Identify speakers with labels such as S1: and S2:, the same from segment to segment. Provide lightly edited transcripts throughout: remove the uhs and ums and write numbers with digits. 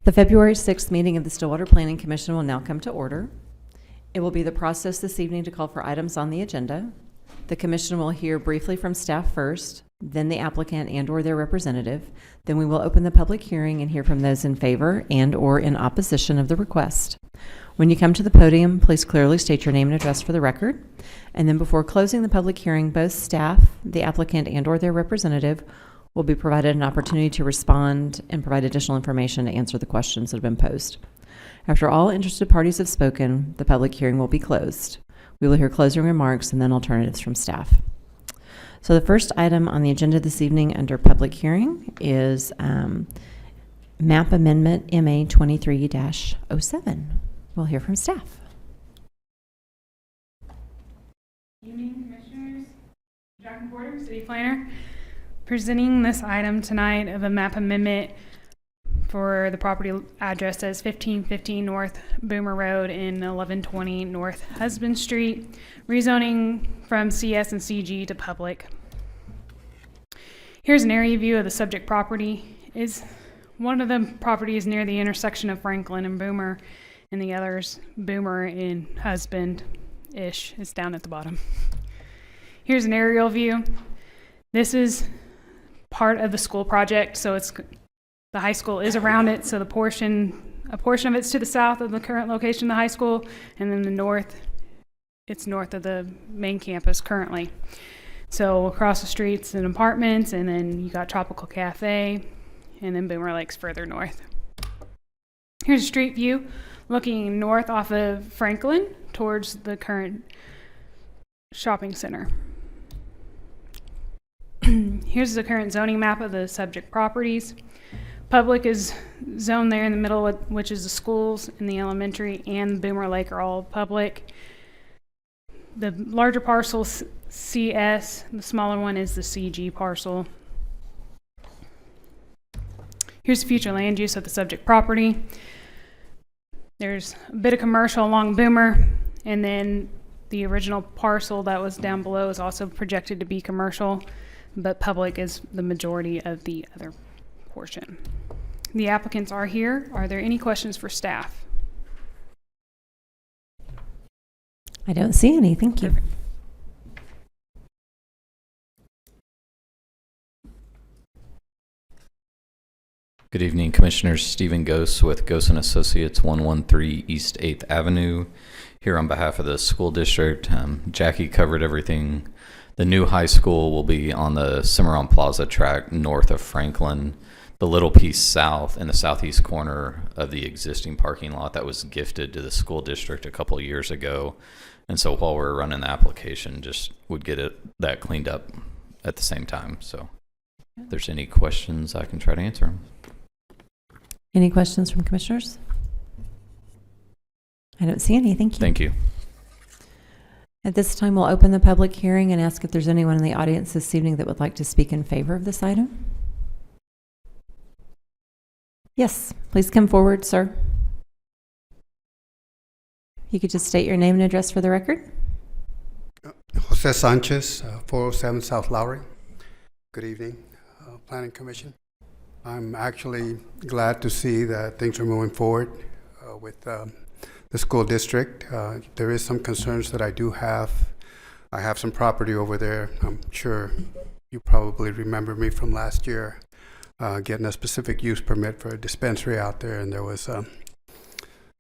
S1: The February 6th meeting of the Stillwater Planning Commission will now come to order. It will be the process this evening to call for items on the agenda. The commission will hear briefly from staff first, then the applicant and/or their representative. Then we will open the public hearing and hear from those in favor and/or in opposition of the request. When you come to the podium, please clearly state your name and address for the record. And then before closing the public hearing, both staff, the applicant, and/or their representative will be provided an opportunity to respond and provide additional information to answer the questions that have been posed. After all interested parties have spoken, the public hearing will be closed. We will hear closing remarks and then alternatives from staff. So the first item on the agenda this evening under public hearing is MAP Amendment MA 23-07. We'll hear from staff.
S2: Evening, Commissioners. Jack Porter, City Planner, presenting this item tonight of a map amendment for the property address as 1515 North Boomer Road and 1120 North Husband Street, rezoning from CS and CG to public. Here's an area view of the subject property. One of the properties near the intersection of Franklin and Boomer, and the other's Boomer and Husband-ish. It's down at the bottom. Here's an aerial view. This is part of the school project, so the high school is around it, so a portion of it's to the south of the current location of the high school, and then it's north of the main campus currently. So across the street's an apartments, and then you got Tropical Cafe, and then Boomer Lake's further north. Here's a street view looking north off of Franklin towards the current shopping center. Here's the current zoning map of the subject properties. Public is zoned there in the middle, which is the schools and the elementary and Boomer Lake are all public. The larger parcel CS, the smaller one is the CG parcel. Here's future land use of the subject property. There's a bit of commercial along Boomer, and then the original parcel that was down below is also projected to be commercial, but public is the majority of the other portion. The applicants are here. Are there any questions for staff?
S1: I don't see any. Thank you.
S2: Perfect.
S3: Good evening, Commissioners. Stephen Gose with Gose & Associates, 113 East 8th Avenue, here on behalf of the school district. Jackie covered everything. The new high school will be on the Cimarron Plaza track north of Franklin, the little piece south in the southeast corner of the existing parking lot that was gifted to the school district a couple of years ago. And so while we're running the application, just would get that cleaned up at the same time. So if there's any questions, I can try to answer them.
S1: Any questions from commissioners? I don't see any. Thank you.
S3: Thank you.
S1: At this time, we'll open the public hearing and ask if there's anyone in the audience this evening that would like to speak in favor of this item. Yes, please come forward, sir. You could just state your name and address for the record.
S4: Jose Sanchez, 407 South Lowry. Good evening, Planning Commission. I'm actually glad to see that things are moving forward with the school district. There is some concerns that I do have. I have some property over there. I'm sure you probably remember me from last year getting a specific use permit for a dispensary out there, and there was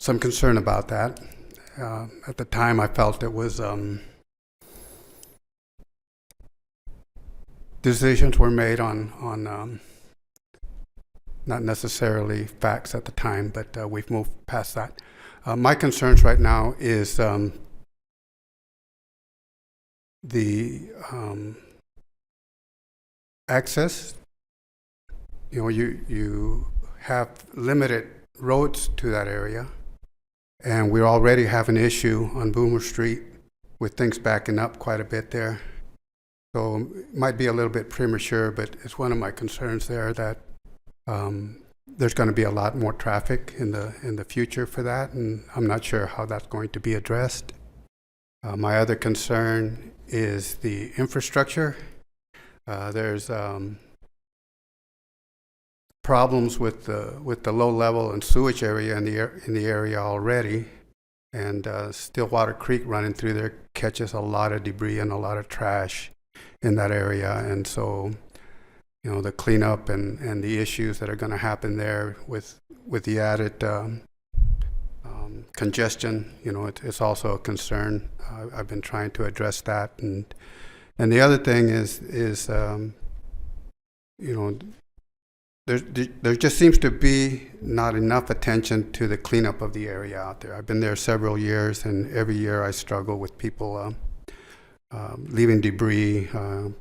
S4: some concern about that. At the time, I felt it was decisions were made on not necessarily facts at the time, but we've moved past that. My concerns right now is the access. You know, you have limited roads to that area, and we already have an issue on Boomer Street with things backing up quite a bit there. So it might be a little bit premature, but it's one of my concerns there that there's going to be a lot more traffic in the future for that, and I'm not sure how that's going to be addressed. My other concern is the infrastructure. There's problems with the low level and sewage area in the area already, and Stillwater Creek running through there catches a lot of debris and a lot of trash in that area, and so the cleanup and the issues that are going to happen there with the added congestion, it's also a concern. I've been trying to address that, and the other thing is there just seems to be not enough attention to the cleanup of the area out there. I've been there several years, and every year I struggle with people leaving debris. So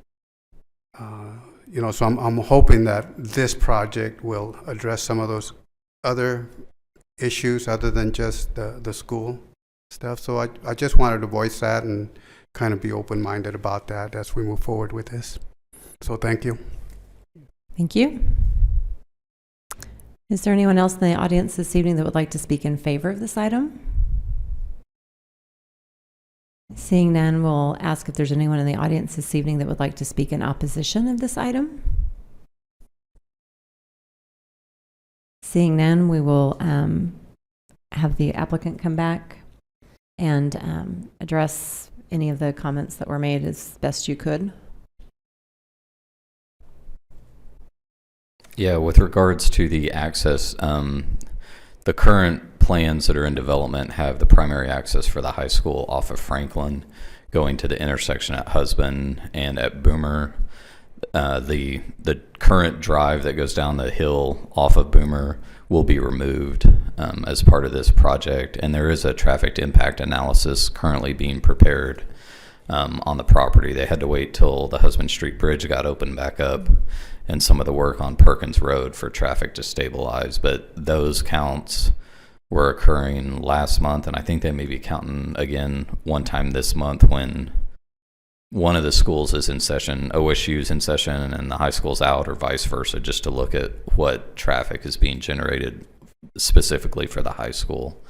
S4: I'm hoping that this project will address some of those other issues other than just the school stuff. So I just wanted to voice that and kind of be open-minded about that as we move forward with this. So thank you.
S1: Thank you. Is there anyone else in the audience this evening that would like to speak in favor of this item? Seeing none, we'll ask if there's anyone in the audience this evening that would like to speak in opposition of this item. Seeing none, we will have the applicant come back and address any of the comments that were made as best you could.
S3: Yeah, with regards to the access, the current plans that are in development have the primary access for the high school off of Franklin going to the intersection at Husband and at Boomer. The current drive that goes down the hill off of Boomer will be removed as part of this project, and there is a traffic impact analysis currently being prepared on the property. They had to wait till the Husband Street Bridge got opened back up and some of the work on Perkins Road for traffic to stabilize, but those counts were occurring last month, and I think they may be counting again one time this month when one of the schools is in session, OSU's in session, and the high school's out, or vice versa, just to look at what traffic is being generated specifically for the high school.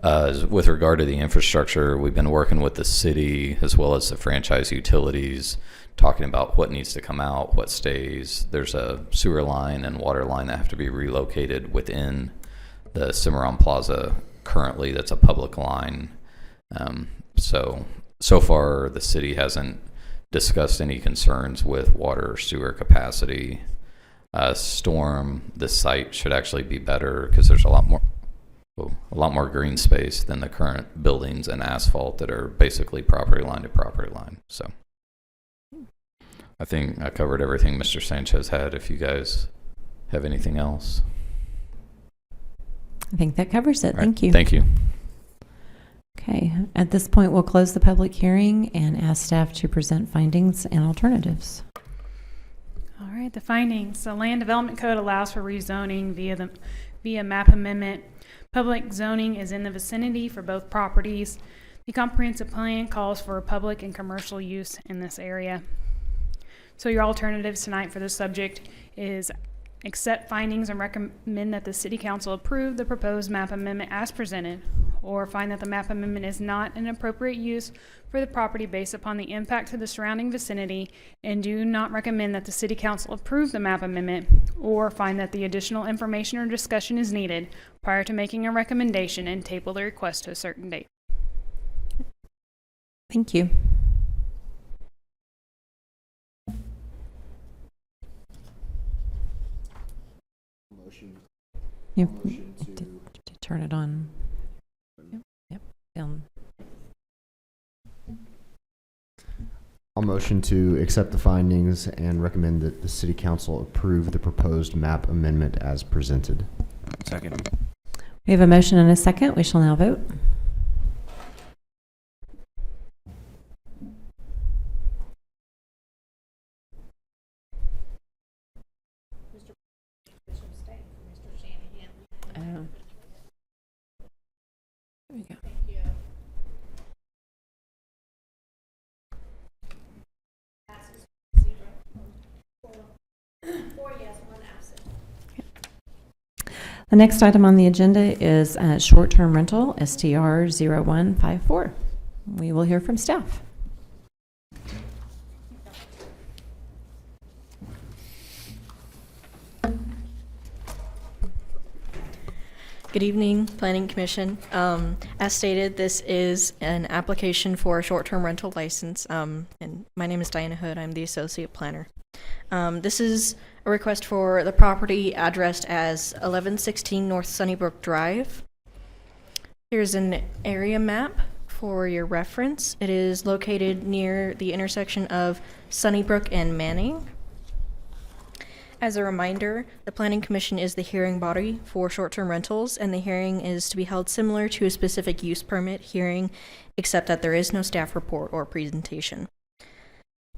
S3: With regard to the infrastructure, we've been working with the city as well as the franchise utilities, talking about what needs to come out, what stays. There's a sewer line and water line that have to be relocated within the Cimarron Plaza currently. That's a public line. So far, the city hasn't discussed any concerns with water or sewer capacity. Storm, the site should actually be better because there's a lot more green space than the current buildings and asphalt that are basically property line to property line. So I think I covered everything Mr. Sanchez had. If you guys have anything else.
S1: I think that covers it.
S3: All right.
S1: Thank you.
S3: Thank you.
S1: Okay. At this point, we'll close the public hearing and ask staff to present findings and alternatives.
S2: All right, the findings. The Land Development Code allows for rezoning via map amendment. Public zoning is in the vicinity for both properties. The comprehensive plan calls for public and commercial use in this area. So your alternatives tonight for this subject is accept findings and recommend that the City Council approve the proposed map amendment as presented, or find that the map amendment is not an appropriate use for the property based upon the impact to the surrounding vicinity, and do not recommend that the City Council approve the map amendment, or find that the additional information or discussion is needed prior to making a recommendation and table the request to a certain date.
S1: Thank you. You have to turn it on. Yep.
S5: I'll motion to accept the findings and recommend that the City Council approve the proposed map amendment as presented.
S6: Second.
S1: We have a motion and a second. We shall now vote. There we go. The next item on the agenda is short-term rental, STR 0154. We will hear from staff.
S6: Good evening, Planning Commission. As stated, this is an application for a short-term rental license, and my name is Diana Hood. I'm the Associate Planner. This is a request for the property addressed as 1116 North Sunnybrook Drive. Here's an area map for your reference. It is located near the intersection of Sunnybrook and Manning. As a reminder, the Planning Commission is the hearing body for short-term rentals, and the hearing is to be held similar to a specific use permit hearing, except that there is no staff report or presentation.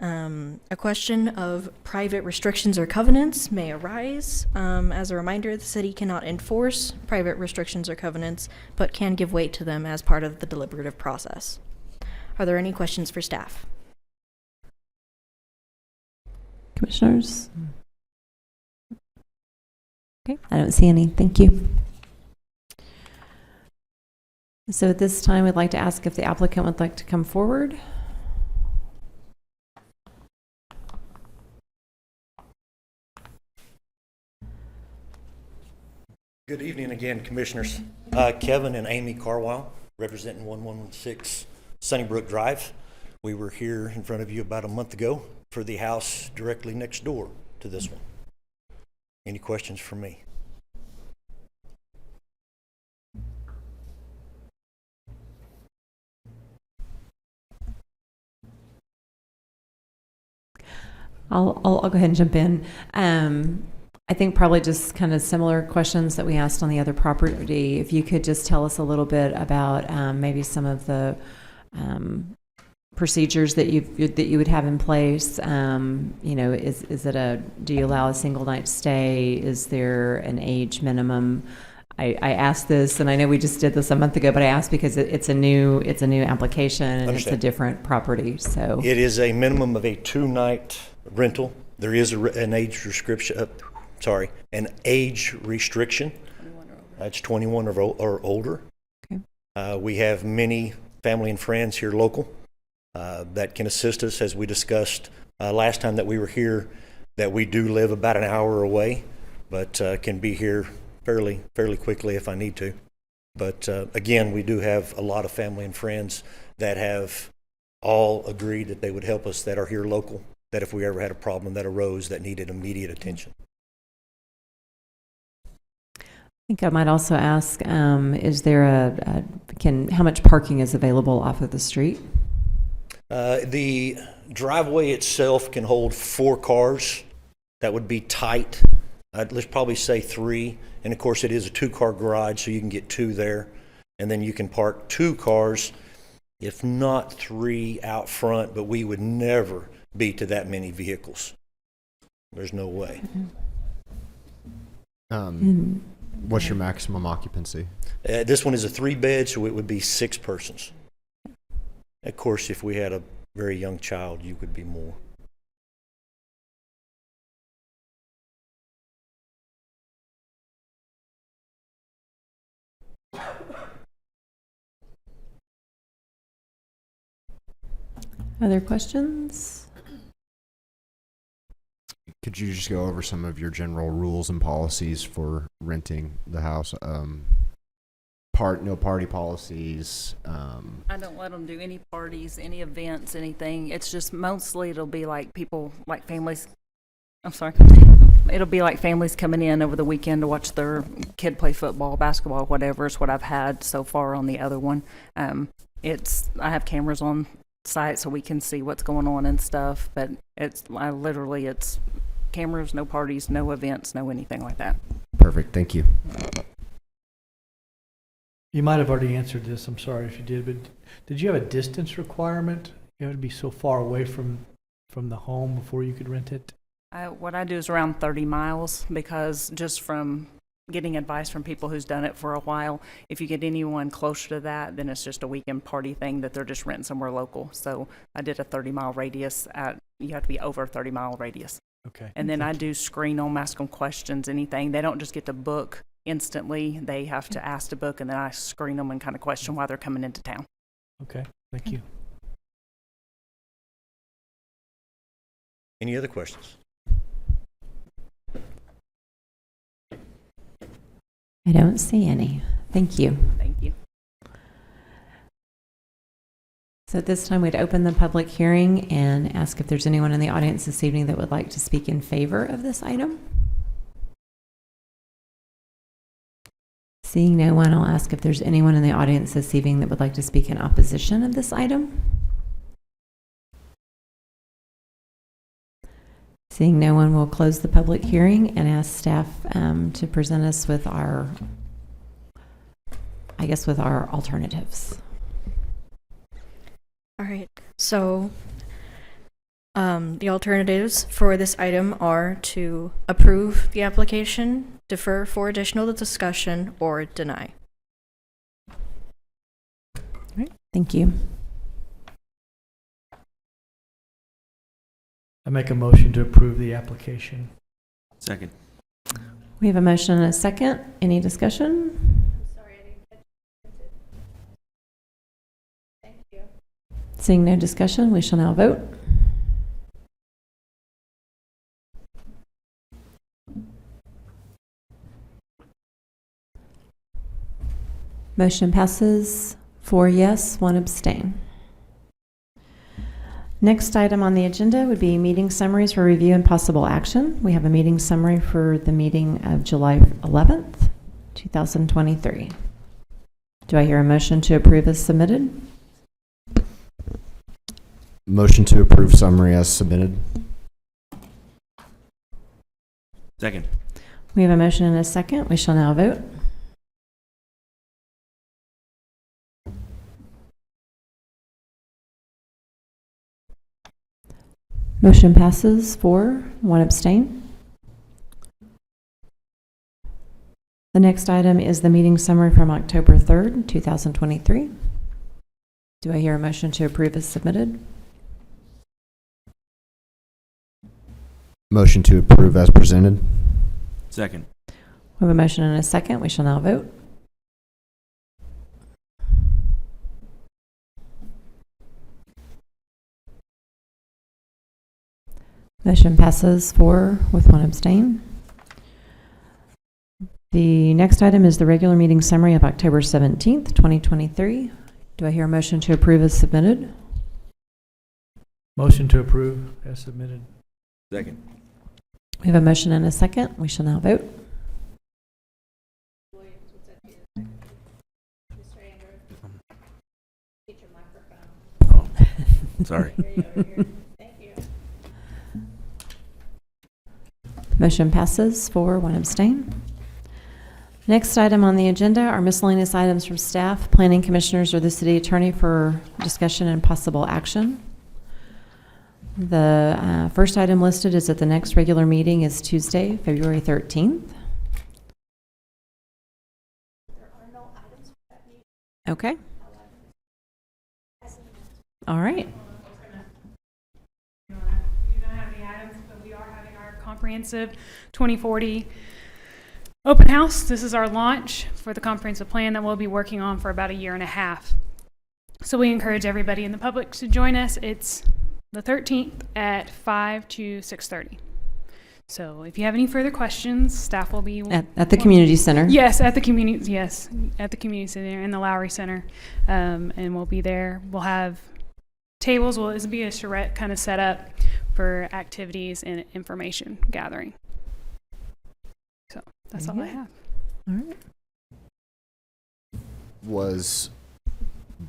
S6: A question of private restrictions or covenants may arise. As a reminder, the city cannot enforce private restrictions or covenants, but can give weight to them as part of the deliberative process. Are there any questions for staff?
S1: Commissioners? Okay, I don't see any. Thank you. So at this time, we'd like to ask if the applicant would like to come forward.
S7: Good evening again, Commissioners. Kevin and Amy Carwile, representing 1116 Sunnybrook Drive. We were here in front of you about a month ago for the house directly next door to this one. Any questions for me?
S1: I'll go ahead and jump in. I think probably just kind of similar questions that we asked on the other property. If you could just tell us a little bit about maybe some of the procedures that you would have in place. You know, is it do you allow a single night stay? Is there an age minimum? I asked this, and I know we just did this a month ago, but I asked because it's a new application and it's a different property. So
S7: it is a minimum of a 2-night rental. There is an age restriction. An age restriction. It's 21 or older. Okay. We have many family and friends here local that can assist us, as we discussed last time that we were here, that we do live about an hour away, but can be here fairly quickly if I need to. But again, we do have a lot of family and friends that have all agreed that they would help us, that are here local, that if we ever had a problem that arose that needed immediate attention.
S1: I think I might also ask, is there how much parking is available off of the street?
S7: The driveway itself can hold 4 cars. That would be tight. Let's probably say 3. And of course, it is a 2-car garage, so you can get 2 there. And then you can park 2 cars, if not 3 out front, but we would never be to that many vehicles. There's no way.
S5: What's your maximum occupancy?
S7: This one is a 3-bed, so it would be 6 persons. Of course, if we had a very young child, you could be more.
S1: Other questions?
S5: Could you just go over some of your general rules and policies for renting the house? No party policies.
S8: I don't let them do any parties, any events, anything. It's just mostly it'll be like people, like families. I'm sorry. It'll be like families coming in over the weekend to watch their kid play football, basketball, whatever is what I've had so far on the other one. I have cameras on site so we can see what's going on and stuff, but it's cameras, no parties, no events, no anything like that.
S5: Perfect. Thank you.
S9: You might have already answered this. I'm sorry if you did, but did you have a distance requirement? You have to be so far away from the home before you could rent it?
S8: What I do is around 30 miles because just from getting advice from people who's done it for a while, if you get anyone closer to that, then it's just a weekend party thing that they're just renting somewhere local. So I did a 30-mile radius. You have to be over a 30-mile radius.
S9: Okay.
S8: And then I do screen them, ask them questions, anything. They don't just get to book instantly. They have to ask to book, and then I screen them and kind of question why they're coming into town.
S9: Okay. Thank you.
S7: Any other questions?
S1: I don't see any. Thank you.
S8: Thank you.
S1: So at this time, we'd open the public hearing and ask if there's anyone in the audience this evening that would like to speak in favor of this item. Seeing no one, I'll ask if there's anyone in the audience this evening that would like to speak in opposition of this item. Seeing no one, we'll close the public hearing and ask staff to present us with our, with our alternatives.
S6: All right. So the alternatives for this item are to approve the application, defer for additional discussion, or deny.
S1: Thank you.
S9: I make a motion to approve the application.
S10: Second.
S1: We have a motion and a second. Any discussion?
S6: Sorry, I didn't catch it. Thank you.
S1: Seeing no discussion, we shall now vote. Motion passes 4 yes, 1 abstain. Next item on the agenda would be meeting summaries for review and possible action. We have a meeting summary for the meeting of July 11th, 2023. Do I hear a motion to approve as submitted?
S5: Motion to approve summary as submitted.
S10: Second.
S1: We have a motion and a second. We shall now vote. Motion passes 4, 1 abstain. The next item is the meeting summary from October 3rd, 2023. Do I hear a motion to approve as submitted?
S5: Motion to approve as presented.
S10: Second.
S1: We have a motion and a second. We shall now vote. Motion passes 4 with 1 abstain. The next item is the regular meeting summary of October 17th, 2023. Do I hear a motion to approve as submitted?
S9: Motion to approve as submitted.
S10: Second.
S1: We have a motion and a second. We shall now vote.
S10: Oh, sorry.
S1: Motion passes 4, 1 abstain. Next item on the agenda are miscellaneous items from staff, planning commissioners, or the city attorney for discussion and possible action. The first item listed is that the next regular meeting is Tuesday, February 13th. There are no items for that meeting. Okay. All right.
S2: We don't have the items, but we are having our comprehensive 2040 open house. This is our launch for the comprehensive plan that we'll be working on for about 1.5 years. So we encourage everybody in the public to join us. It's the 13th at 5 to 6:30. So if you have any further questions, staff will be
S1: At the community center.
S2: Yes, at the community. Yes, at the community center in the Lowry Center, and we'll be there. We'll have tables. It'll be a charrette kind of set up for activities and information gathering. So that's all I have.
S1: All right.
S5: Was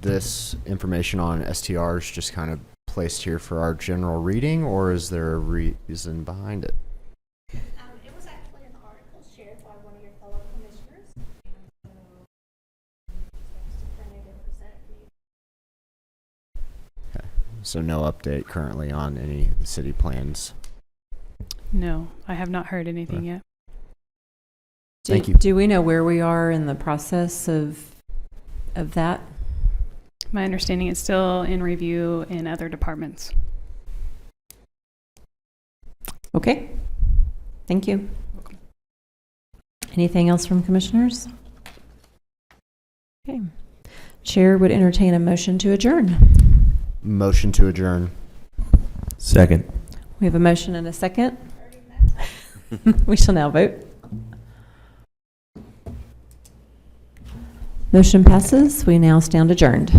S5: this information on STRs just kind of placed here for our general reading, or is there a reason behind it?
S11: It was actually an article shared by one of your fellow commissioners, and so to print it and present it to you.
S5: Okay. So no update currently on any city plans.
S2: No, I have not heard anything yet.
S5: Thank you.
S1: Do we know where we are in the process of that?
S2: My understanding is still in review in other departments.
S1: Okay. Thank you. Anything else from commissioners? Okay. Chair would entertain a motion to adjourn.
S5: Motion to adjourn.
S10: Second.
S1: We have a motion and a second. We shall now vote. Motion passes. We now stand adjourned.